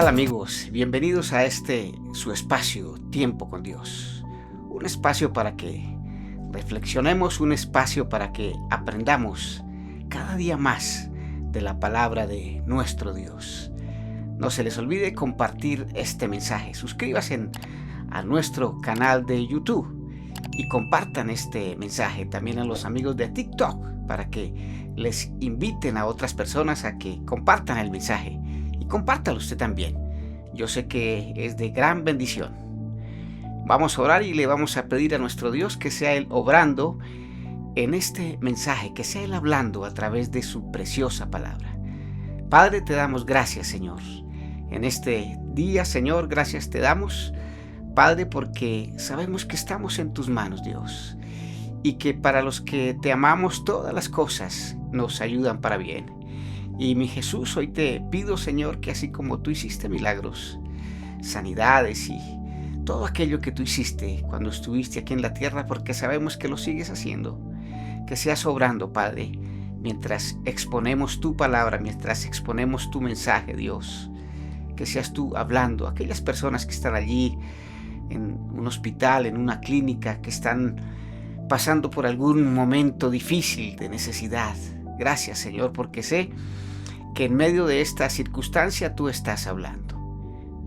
Hola amigos, bienvenidos a su espacio, Tiempo con Dios. Un espacio para que reflexionemos, un espacio para que aprendamos cada día más de la palabra de nuestro Dios. No se les olvide compartir este mensaje. Suscríbanse a nuestro canal de YouTube y compartan este mensaje también a los amigos de TikTok para que les inviten a otras personas a que compartan el mensaje. Y compártalo usted también. Yo sé que es de gran bendición. Vamos a orar y le vamos a pedir a nuestro Dios que sea Él obrando en este mensaje, que sea Él hablando a través de su preciosa palabra. Padre, te damos gracias, Señor. En este día, Señor, gracias te damos, Padre, porque sabemos que estamos en tus manos, Dios, y que para los que te amamos todas las cosas nos ayudan para bien. Y mi Jesús, hoy te pido, Señor, que así como tú hiciste milagros, sanidades y todo aquello que tú hiciste cuando estuviste aquí en la tierra, porque sabemos que lo sigues haciendo, que seas obrando, Padre, mientras exponemos tu palabra, mientras exponemos tu mensaje, Dios, que seas tú hablando a aquellas personas que están allí en un hospital, en una clínica, que están pasando por algún momento difícil de necesidad. Gracias, Señor, porque sé que en medio de esta circunstancia tú estás hablando.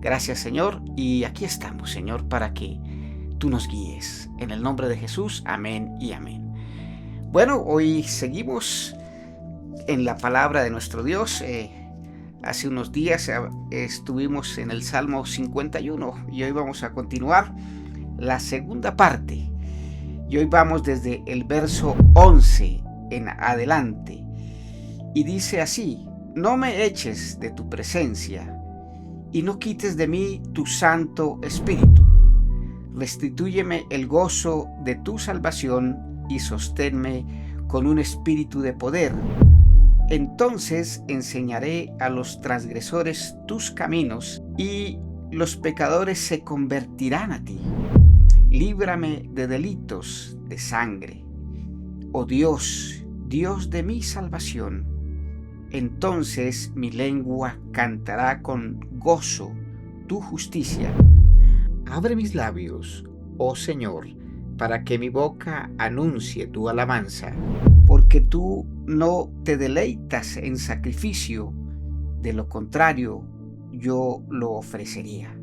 Gracias, Señor, y aquí estamos, Señor, para que tú nos guíes. En el nombre de Jesús, amén y amén. Bueno, hoy seguimos en la palabra de nuestro Dios. Hace unos días estuvimos en el Salmo 51 y hoy vamos a continuar la segunda parte. Y hoy vamos desde el verso 11 en adelante. Y dice así: no me eches de tu presencia y no quites de mí tu Santo Espíritu. Restitúyeme el gozo de tu salvación y sosténme con un espíritu de poder. Entonces enseñaré a los transgresores tus caminos y los pecadores se convertirán a ti. Líbrame de delitos de sangre. Oh Dios, Dios de mi salvación. Entonces mi lengua cantará con gozo tu justicia. Abre mis labios, oh Señor, para que mi boca anuncie tu alabanza, porque tú no te deleitas en sacrificio, de lo contrario yo lo ofrecería.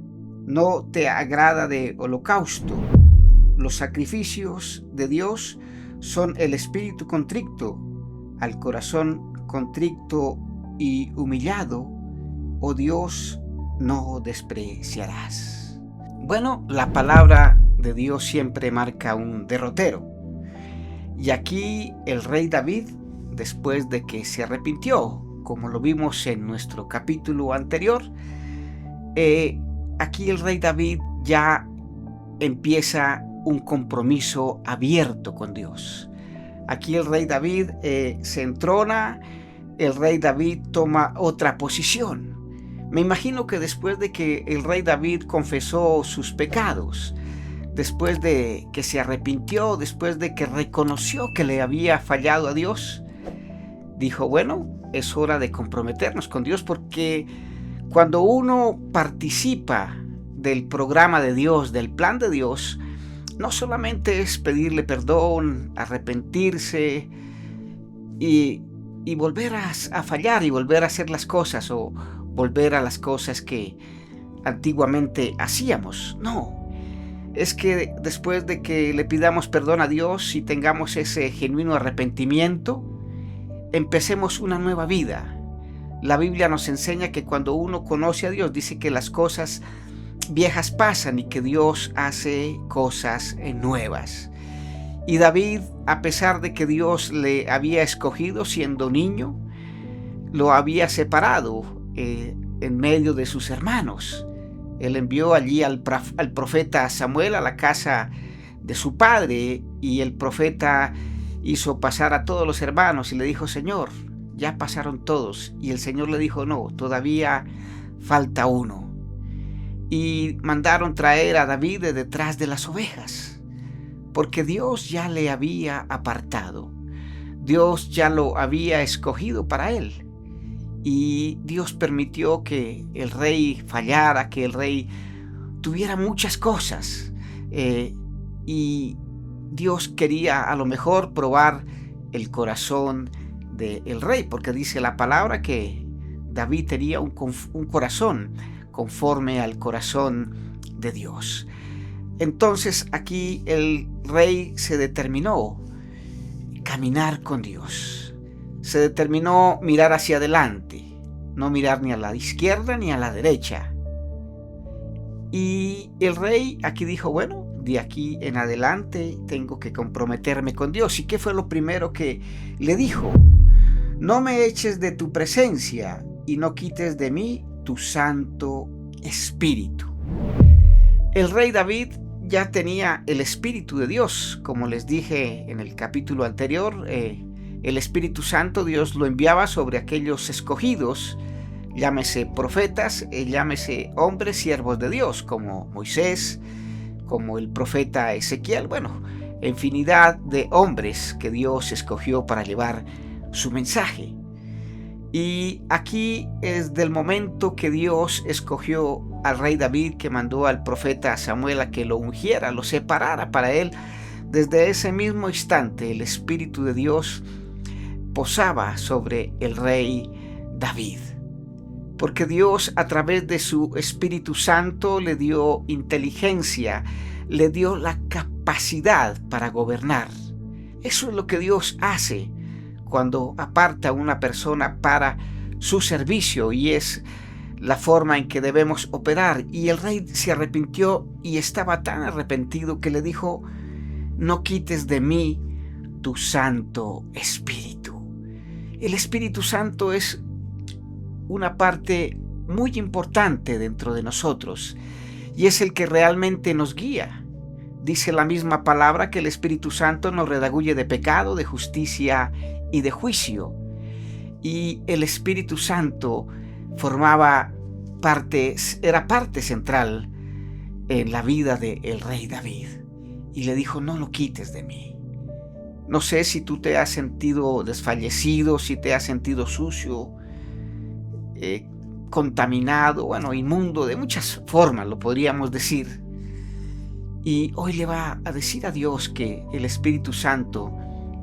No te agrada de holocausto. Los sacrificios de Dios son el espíritu contrito, al corazón contrito y humillado, oh Dios, no despreciarás. Bueno, la palabra de Dios siempre marca un derrotero. Y aquí el rey David, después de que se arrepintió, como lo vimos en nuestro capítulo anterior, aquí el rey David ya empieza un compromiso abierto con Dios. Aquí el rey David se entrona, el rey David toma otra posición. Me imagino que después de que el rey David confesó sus pecados, después de que se arrepintió, después de que reconoció que le había fallado a Dios, dijo, bueno, es hora de comprometernos con Dios, porque cuando uno participa del programa de Dios, del plan de Dios, no solamente es pedirle perdón, arrepentirse y volver a fallar y volver a hacer las cosas o volver a las cosas que antiguamente hacíamos. No, es que después de que le pidamos perdón a Dios y tengamos ese genuino arrepentimiento, empecemos una nueva vida. La Biblia nos enseña que cuando uno conoce a Dios, dice que las cosas viejas pasan y que Dios hace cosas nuevas. Y David, a pesar de que Dios le había escogido siendo niño, lo había separado en medio de sus hermanos. Él envió allí al profeta Samuel a la casa de su padre, y el profeta hizo pasar a todos los hermanos y le dijo, Señor, ya pasaron todos. Y el Señor le dijo, no, todavía falta uno. Y mandaron traer a David de detrás de las ovejas, porque Dios ya le había apartado. Dios ya lo había escogido para él. y Dios permitió que el rey fallara, que el rey tuviera muchas cosas, y Dios quería a lo mejor probar el corazón del rey, porque dice la palabra que David tenía un corazón conforme al corazón de Dios. Entonces aquí el rey se determinó caminar con Dios, se determinó mirar hacia adelante, no mirar ni a la izquierda ni a la derecha. Y el rey aquí dijo, bueno, de aquí en adelante tengo que comprometerme con Dios. ¿Y qué fue lo primero que le dijo? No me eches de tu presencia y no quites de mí tu Santo Espíritu. El rey David ya tenía el Espíritu de Dios, como les dije en el capítulo anterior. El Espíritu Santo Dios lo enviaba sobre aquellos escogidos, llámese profetas, llámese hombres siervos de Dios, como Moisés, como el profeta Ezequiel, bueno, infinidad de hombres que Dios escogió para llevar su mensaje. Y aquí es del momento que Dios escogió al rey David, que mandó al profeta Samuel a que lo ungiera, lo separara para él. Desde ese mismo instante el Espíritu de Dios posaba sobre el rey David, porque Dios a través de su Espíritu Santo le dio inteligencia, le dio la capacidad para gobernar. Eso es lo que Dios hace cuando aparta a una persona para su servicio, y es la forma en que debemos operar. Y el rey se arrepintió, y estaba tan arrepentido que le dijo, no quites de mí tu Santo Espíritu. El Espíritu Santo es una parte muy importante dentro de nosotros, y es el que realmente nos guía. Dice la misma palabra que el Espíritu Santo nos redarguye de pecado, de justicia y de juicio. Y el Espíritu Santo era parte central en la vida del rey David. Y le dijo, no lo quites de mí. No sé si tú te has sentido desfallecido, si te has sentido sucio, contaminado, bueno, inmundo, de muchas formas lo podríamos decir. Y hoy le va a decir a Dios que el Espíritu Santo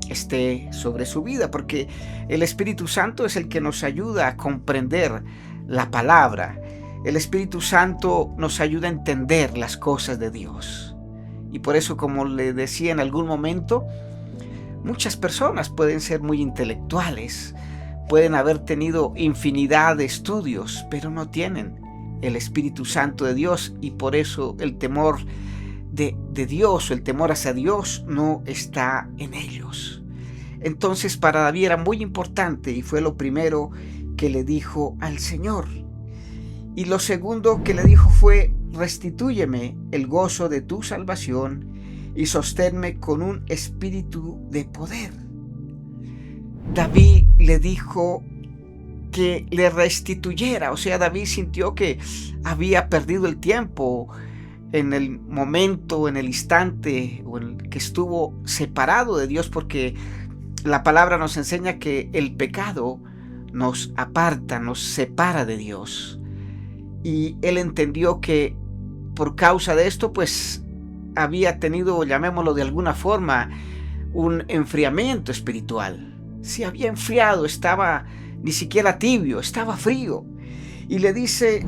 esté sobre su vida, porque el Espíritu Santo es el que nos ayuda a comprender la palabra. El Espíritu Santo nos ayuda a entender las cosas de Dios. Y por eso, como le decía en algún momento, muchas personas pueden ser muy intelectuales, pueden haber tenido infinidad de estudios, pero no tienen el Espíritu Santo de Dios, y por eso el temor de Dios, o el temor hacia Dios, no está en ellos. Entonces para David era muy importante, y fue lo primero que le dijo al Señor. Y lo segundo que le dijo fue, restitúyeme el gozo de tu salvación y sosténme con un espíritu de poder. David le dijo que le restituyera, o sea, David sintió que había perdido el tiempo en el momento, en el instante en el que estuvo separado de Dios, porque la palabra nos enseña que el pecado nos aparta, nos separa de Dios. Y él entendió que por causa de esto, pues había tenido, llamémoslo de alguna forma, un enfriamiento espiritual. Se había enfriado, estaba ni siquiera tibio, estaba frío. Y le dice,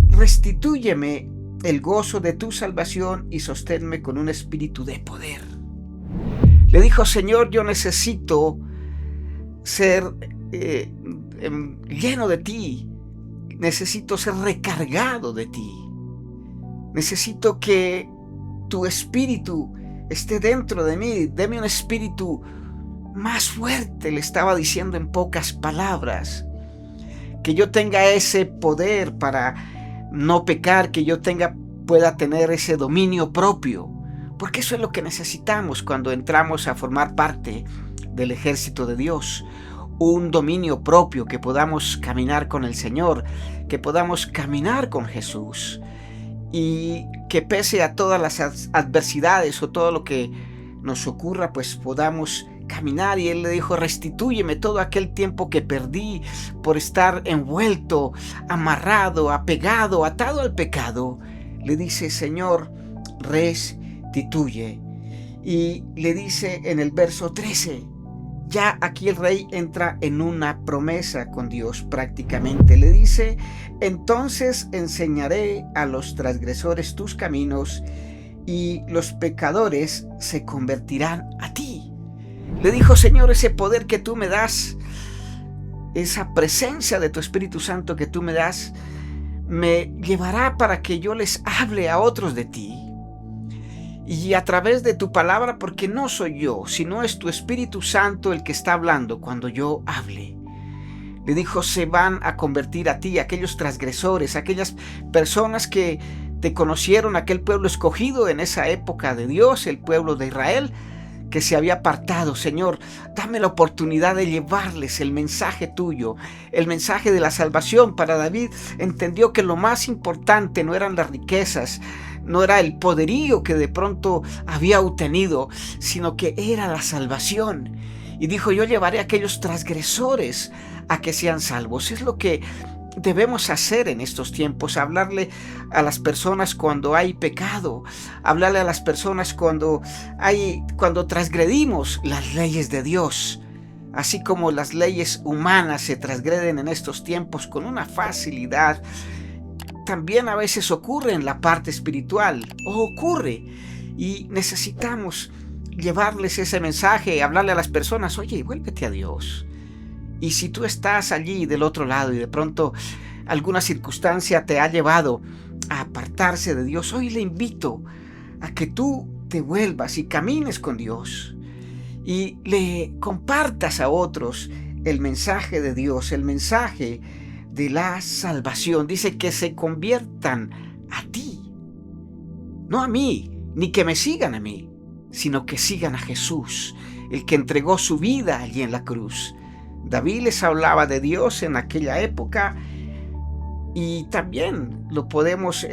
restitúyeme el gozo de tu salvación y sosténme con un espíritu de poder. Le dijo, Señor, yo necesito ser lleno de ti, necesito ser recargado de ti, necesito que tu espíritu esté dentro de mí, deme un espíritu más fuerte, le estaba diciendo en pocas palabras, que yo tenga ese poder para no pecar, que yo pueda tener ese dominio propio, porque eso es lo que necesitamos cuando entramos a formar parte del ejército de Dios, un dominio propio, que podamos caminar con el Señor, que podamos caminar con Jesús, y que pese a todas las adversidades o todo lo que nos ocurra, pues podamos caminar y él le dijo: restitúyeme todo aquel tiempo que perdí por estar envuelto, amarrado, apegado, atado al pecado. Le dice: Señor, restituye. Y le dice en el verso 13, ya aquí el rey entra en una promesa con Dios prácticamente. Le dice: entonces enseñaré a los transgresores tus caminos y los pecadores se convertirán a ti. Le dijo: Señor, ese poder que tú me das, esa presencia de tu Espíritu Santo que tú me das, me llevará para que yo les hable a otros de ti. Y a través de tu palabra, porque no soy yo, sino es tu Espíritu Santo el que está hablando cuando yo hable. Le dijo: se van a convertir a ti aquellos transgresores, aquellas personas que te conocieron, aquel pueblo escogido en esa época de Dios, el pueblo de Israel, que se había apartado. Señor, dame la oportunidad de llevarles el mensaje tuyo, el mensaje de la salvación. Para David entendió que lo más importante no eran las riquezas, no era el poderío que de pronto había obtenido, sino que era la salvación. Y dijo: yo llevaré a aquellos transgresores a que sean salvos. Es lo que debemos hacer en estos tiempos: hablarle a las personas cuando hay pecado, hablarle a las personas cuando transgredimos las leyes de Dios. Así como las leyes humanas se transgreden en estos tiempos con una facilidad, también a veces ocurre en la parte espiritual, y necesitamos llevarles ese mensaje, hablarle a las personas: oye, vuélvete a Dios. Y si tú estás allí del otro lado y de pronto alguna circunstancia te ha llevado a apartarse de Dios, hoy le invito a que tú te vuelvas y camines con Dios y le compartas a otros el mensaje de Dios, el mensaje de la salvación. Dice: que se conviertan a ti, no a mí, ni que me sigan a mí, sino que sigan a Jesús, el que entregó su vida allí en la cruz. David les hablaba de Dios en aquella época, y también lo podemos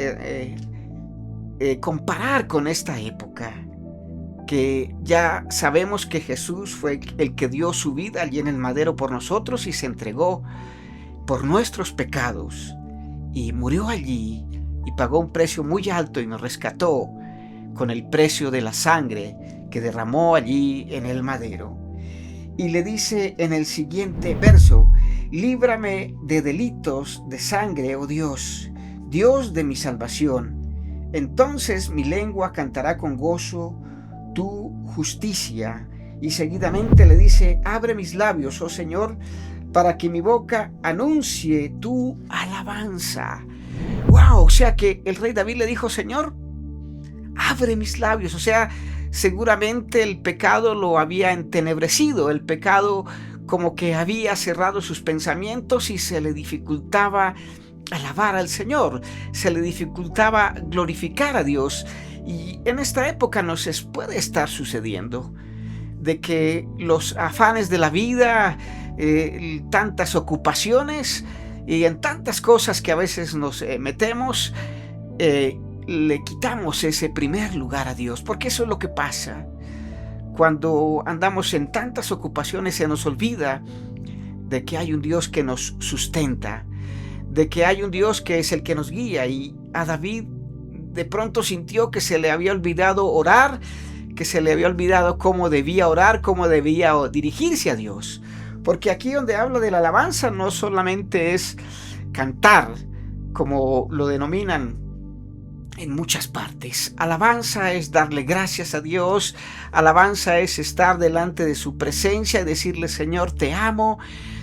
comparar con esta época, que ya sabemos que Jesús fue el que dio su vida allí en el madero por nosotros y se entregó por nuestros pecados y murió allí y pagó un precio muy alto y nos rescató con el precio de la sangre que derramó allí en el madero. Y le dice en el siguiente verso: líbrame de delitos de sangre, oh Dios, Dios de mi salvación. Entonces mi lengua cantará con gozo tu justicia. Y seguidamente le dice: abre mis labios, oh Señor, para que mi boca anuncie tu alabanza. ¡Wow! O sea que el rey David le dijo: Señor, abre mis labios. O sea, seguramente el pecado lo había entenebrecido, el pecado como que había cerrado sus pensamientos y se le dificultaba alabar al Señor, se le dificultaba glorificar a Dios. Y en esta época nos puede estar sucediendo de que los afanes de la vida, tantas ocupaciones y en tantas cosas que a veces nos metemos, le quitamos ese primer lugar a Dios, porque eso es lo que pasa. Cuando andamos en tantas ocupaciones se nos olvida de que hay un Dios que nos sustenta, de que hay un Dios que es el que nos guía. Y a David de pronto sintió que se le había olvidado orar, que se le había olvidado cómo debía orar, cómo debía dirigirse a Dios. Porque aquí donde habla de la alabanza no solamente es cantar, como lo denominan en muchas partes. Alabanza es darle gracias a Dios, alabanza es estar delante de su presencia y decirle: Señor, te amo,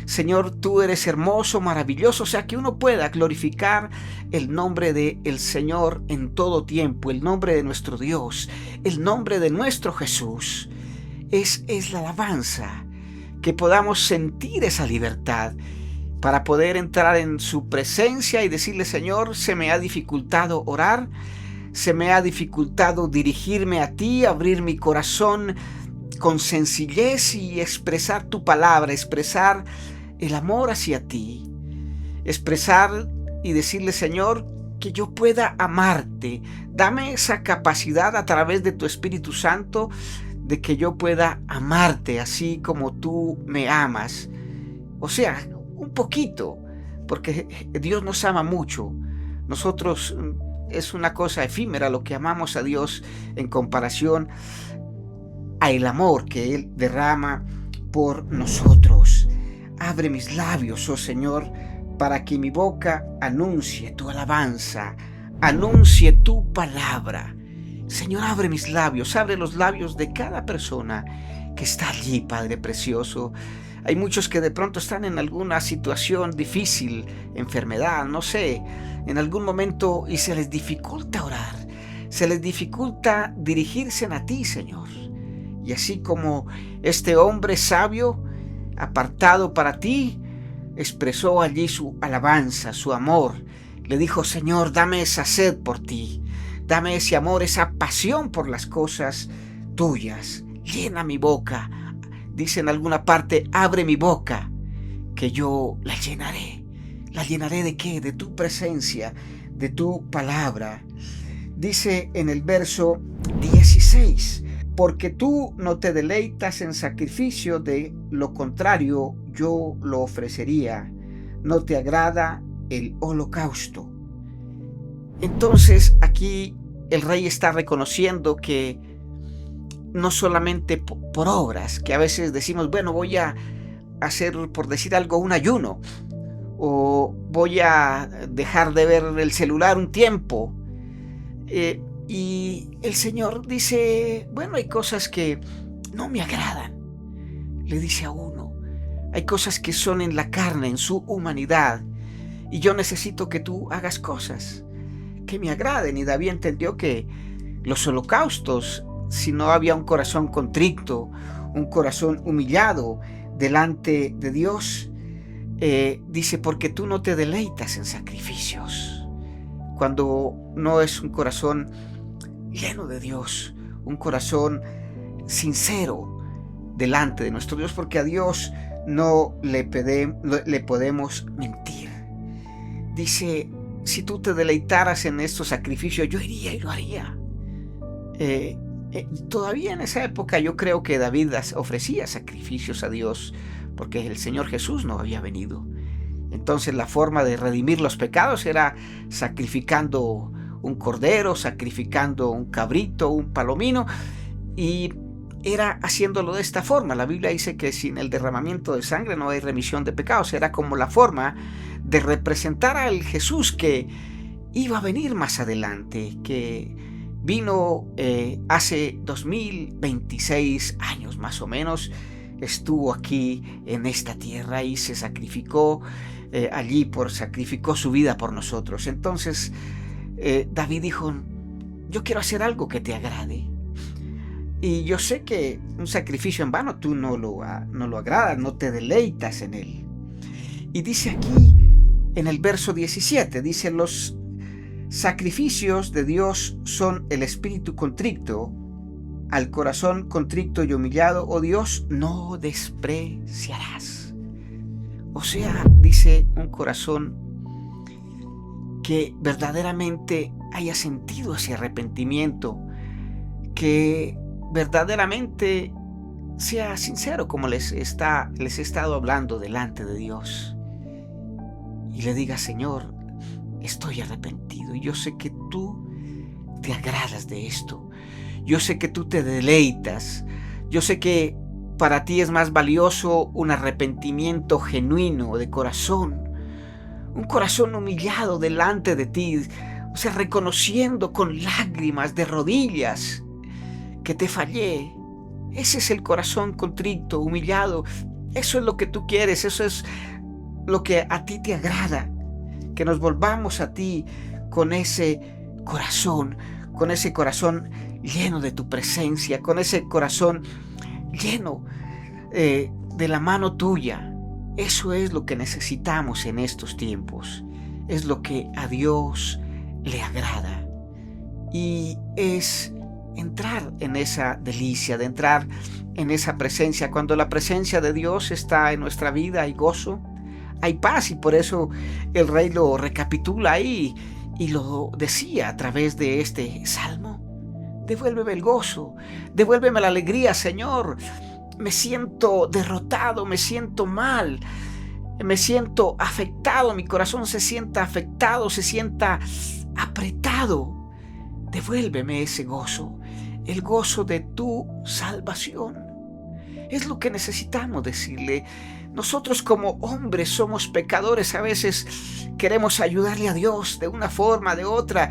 Señor, tú eres hermoso, maravilloso. O sea, que uno pueda glorificar el nombre del Señor en todo tiempo, el nombre de nuestro Dios, el nombre de nuestro Jesús. Es la alabanza, que podamos sentir esa libertad para poder entrar en su presencia y decirle: Señor, se me ha dificultado orar, se me ha dificultado dirigirme a ti, abrir mi corazón con sencillez y expresar tu palabra, expresar el amor hacia ti, expresar y decirle: Señor, que yo pueda amarte. Dame esa capacidad a través de tu Espíritu Santo de que yo pueda amarte así como tú me amas. O sea, un poquito, porque Dios nos ama mucho. Nosotros es una cosa efímera lo que amamos a Dios en comparación al amor que Él derrama por nosotros. Abre mis labios, oh Señor, para que mi boca anuncie tu alabanza, anuncie tu palabra. Señor, abre mis labios, abre los labios de cada persona que está allí, Padre precioso. Hay muchos que de pronto están en alguna situación difícil, enfermedad, no sé, en algún momento, y se les dificulta orar, se les dificulta dirigirse a ti, Señor. Y así como este hombre sabio, apartado para ti, expresó allí su alabanza, su amor. Le dijo: Señor, dame esa sed por ti, dame ese amor, esa pasión por las cosas tuyas. Llena mi boca. Dice en alguna parte: abre mi boca, que yo la llenaré. ¿La llenaré de qué? De tu presencia, de tu palabra. Dice en el verso 16: porque tú no te deleitas en sacrificio, de lo contrario yo lo ofrecería. No te agrada el holocausto. Entonces aquí el rey está reconociendo que no solamente por obras, que a veces decimos, bueno, voy a hacer, por decir algo, un ayuno, o voy a dejar de ver el celular un tiempo, y el Señor dice, bueno, hay cosas que no me agradan. Le dice a uno, hay cosas que son en la carne, en su humanidad, y yo necesito que tú hagas cosas que me agraden. Y David entendió que los holocaustos, si no había un corazón contrito, un corazón humillado delante de Dios, dice, porque tú no te deleitas en sacrificios. Cuando no es un corazón lleno de Dios, un corazón sincero delante de nuestro Dios, porque a Dios no le podemos mentir. Dice, si tú te deleitaras en estos sacrificios, yo iría y lo haría. Todavía en esa época yo creo que David ofrecía sacrificios a Dios, porque el Señor Jesús no había venido. Entonces la forma de redimir los pecados era sacrificando un cordero, sacrificando un cabrito, un palomino, y era haciéndolo de esta forma. La Biblia dice que sin el derramamiento de sangre no hay remisión de pecados. Era como la forma de representar al Jesús que iba a venir más adelante, que vino hace 2026 años más o menos. Estuvo aquí en esta tierra y se sacrificó allí, sacrificó su vida por nosotros. Entonces David dijo, yo quiero hacer algo que te agrade. Y yo sé que un sacrificio en vano tú no lo agradas, no te deleitas en él. Y dice aquí en el verso 17, dice, los sacrificios de Dios son el espíritu contrito, al corazón contrito y humillado, oh Dios, no despreciarás. O sea, dice, un corazón que verdaderamente haya sentido ese arrepentimiento, que verdaderamente sea sincero, como les he estado hablando delante de Dios, y le diga, Señor, estoy arrepentido y yo sé que tú te agradas de esto. Yo sé que tú te deleitas. Yo sé que para ti es más valioso un arrepentimiento genuino de corazón. Un corazón humillado delante de ti. O sea, reconociendo con lágrimas de rodillas que te fallé. Ese es el corazón contrito, humillado. Eso es lo que tú quieres. Eso es lo que a ti te agrada. Que nos volvamos a ti con ese corazón lleno de tu presencia, con ese corazón lleno de la mano tuya. Eso es lo que necesitamos en estos tiempos. Es lo que a Dios le agrada. Y es entrar en esa delicia, de entrar en esa presencia. Cuando la presencia de Dios está en nuestra vida, hay gozo, hay paz, y por eso el rey lo recapitula ahí y lo decía a través de este salmo. devuélveme el gozo, devuélveme la alegría, Señor. Me siento derrotado, me siento mal, me siento afectado, mi corazón se sienta afectado, se sienta apretado. Devuélveme ese gozo, el gozo de tu salvación. Es lo que necesitamos decirle. Nosotros como hombres somos pecadores, a veces queremos ayudarle a Dios de una forma, de otra,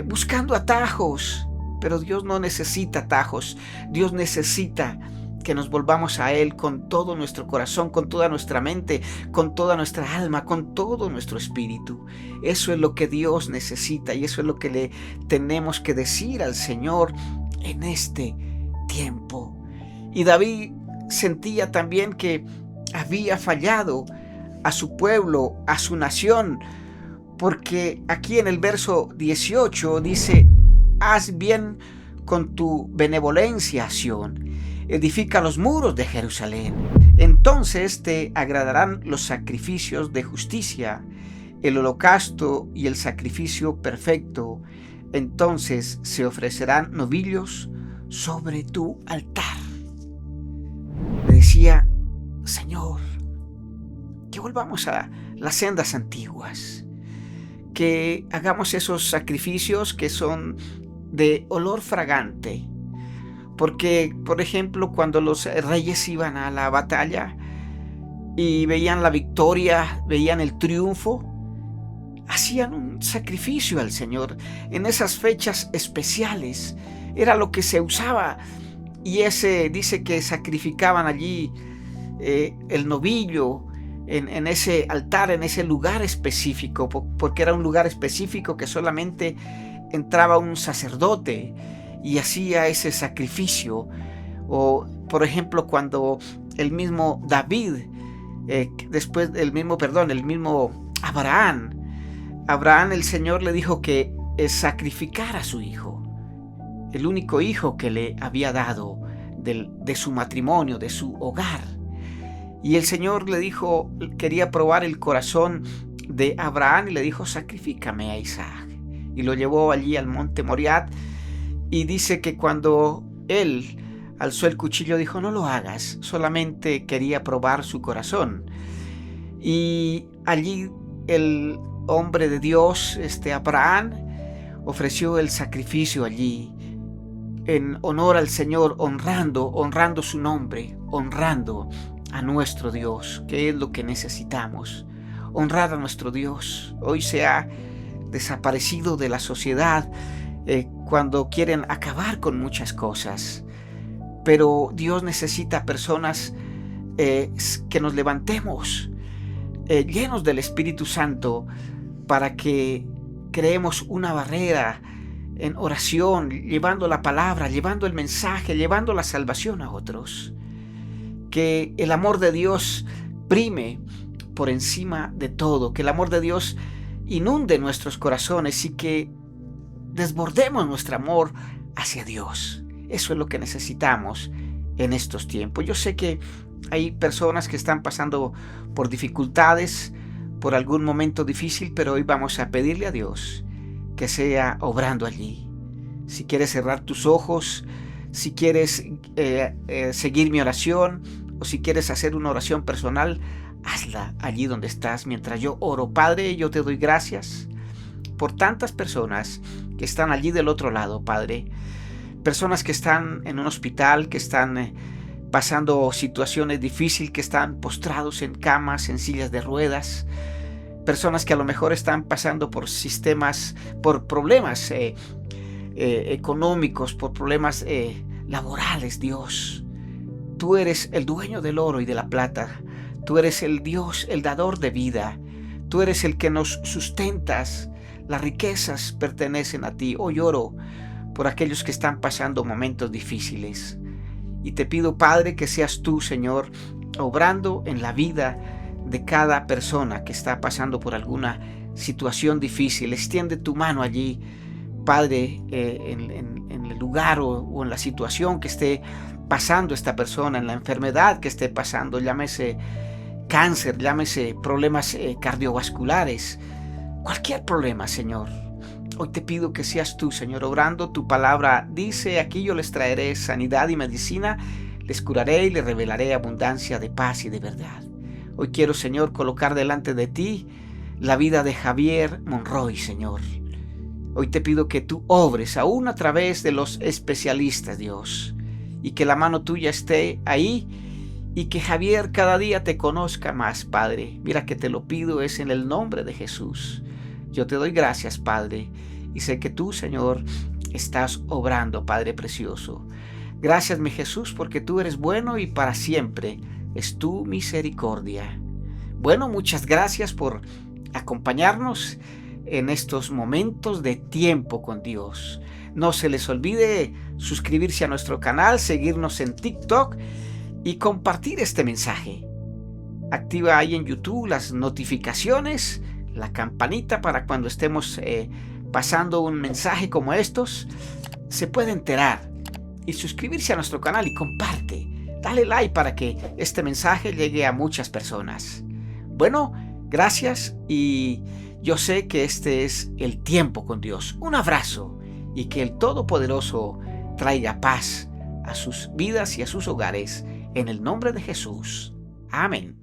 buscando atajos, pero Dios no necesita atajos. Dios necesita que nos volvamos a Él con todo nuestro corazón, con toda nuestra mente, con toda nuestra alma, con todo nuestro espíritu. Eso es lo que Dios necesita y eso es lo que le tenemos que decir al Señor en este tiempo. Y David sentía también que había fallado a su pueblo, a su nación, porque aquí en el verso 18 dice: haz bien con tu benevolencia, Sión, edifica los muros de Jerusalén. Entonces te agradarán los sacrificios de justicia, el holocausto y el sacrificio perfecto. Entonces se ofrecerán novillos sobre tu altar. Le decía: Señor, que volvamos a las sendas antiguas, que hagamos esos sacrificios que son de olor fragante. Porque, por ejemplo, cuando los reyes iban a la batalla y veían la victoria, veían el triunfo, hacían un sacrificio al Señor. En esas fechas especiales era lo que se usaba. Y dice que sacrificaban allí el novillo en ese altar, en ese lugar específico, porque era un lugar específico que solamente entraba un sacerdote y hacía ese sacrificio. O, por ejemplo, cuando el mismo David, el mismo Abraham, el Señor le dijo que sacrificara a su hijo, el único hijo que le había dado de su matrimonio, de su hogar. Y el Señor le dijo, quería probar el corazón de Abraham y le dijo: sacrifícame a Isaac. Y lo llevó allí al monte Moriat. Y dice que cuando él alzó el cuchillo dijo: no lo hagas, solamente quería probar su corazón. Y allí el hombre de Dios, Abraham, ofreció el sacrificio allí en honor al Señor, honrando su nombre, honrando a nuestro Dios, que es lo que necesitamos, honrar a nuestro Dios. Hoy se ha desaparecido de la sociedad cuando quieren acabar con muchas cosas, pero Dios necesita personas que nos levantemos llenos del Espíritu Santo para que creemos una barrera en oración, llevando la palabra, llevando el mensaje, llevando la salvación a otros. Que el amor de Dios prime por encima de todo, que el amor de Dios inunde nuestros corazones y que desbordemos nuestro amor hacia Dios. Eso es lo que necesitamos en estos tiempos. Yo sé que hay personas que están pasando por dificultades, por algún momento difícil, pero hoy vamos a pedirle a Dios que sea obrando allí. Si quieres cerrar tus ojos, si quieres seguir mi oración o si quieres hacer una oración personal, hazla allí donde estás mientras yo oro. Padre, yo te doy gracias por tantas personas que están allí del otro lado, Padre. Personas que están en un hospital, que están pasando situaciones difíciles, que están postrados en camas, en sillas de ruedas. Personas que a lo mejor están pasando por problemas económicos, por problemas laborales. Dios, tú eres el dueño del oro y de la plata. Tú eres el Dios, el dador de vida. Tú eres el que nos sustentas. Las riquezas pertenecen a ti. Hoy oro por aquellos que están pasando momentos difíciles. Y te pido, Padre, que seas tú, Señor, obrando en la vida de cada persona que está pasando por alguna situación difícil. Extiende tu mano allí, Padre, en el lugar o en la situación que esté pasando esta persona, en la enfermedad que esté pasando, llámese cáncer, llámese problemas cardiovasculares, cualquier problema, Señor. Hoy te pido que seas tú, Señor, obrando. Tu palabra dice: aquí yo les traeré sanidad y medicina, les curaré y les revelaré abundancia de paz y de verdad. Hoy quiero, Señor, colocar delante de ti la vida de Javier Monroy, Señor. Hoy te pido que tú obres aún a través de los especialistas, Dios, y que la mano tuya esté ahí y que Javier cada día te conozca más, Padre. Mira que te lo pido es en el nombre de Jesús. Yo te doy gracias, Padre, y sé que tú, Señor, estás obrando, Padre precioso. Gracias, mi Jesús, porque tú eres bueno y para siempre es tu misericordia. Bueno, muchas gracias por acompañarnos en estos momentos de tiempo con Dios. No se les olvide suscribirse a nuestro canal, seguirnos en TikTok y compartir este mensaje. Activa ahí en YouTube las notificaciones, la campanita para cuando estemos pasando un mensaje como estos, se puede enterar, y suscribirse a nuestro canal y comparte. Dale like para que este mensaje llegue a muchas personas. Bueno, gracias, y yo sé que este es el tiempo con Dios. Un abrazo y que el Todopoderoso traiga paz a sus vidas y a sus hogares en el nombre de Jesús. Amén.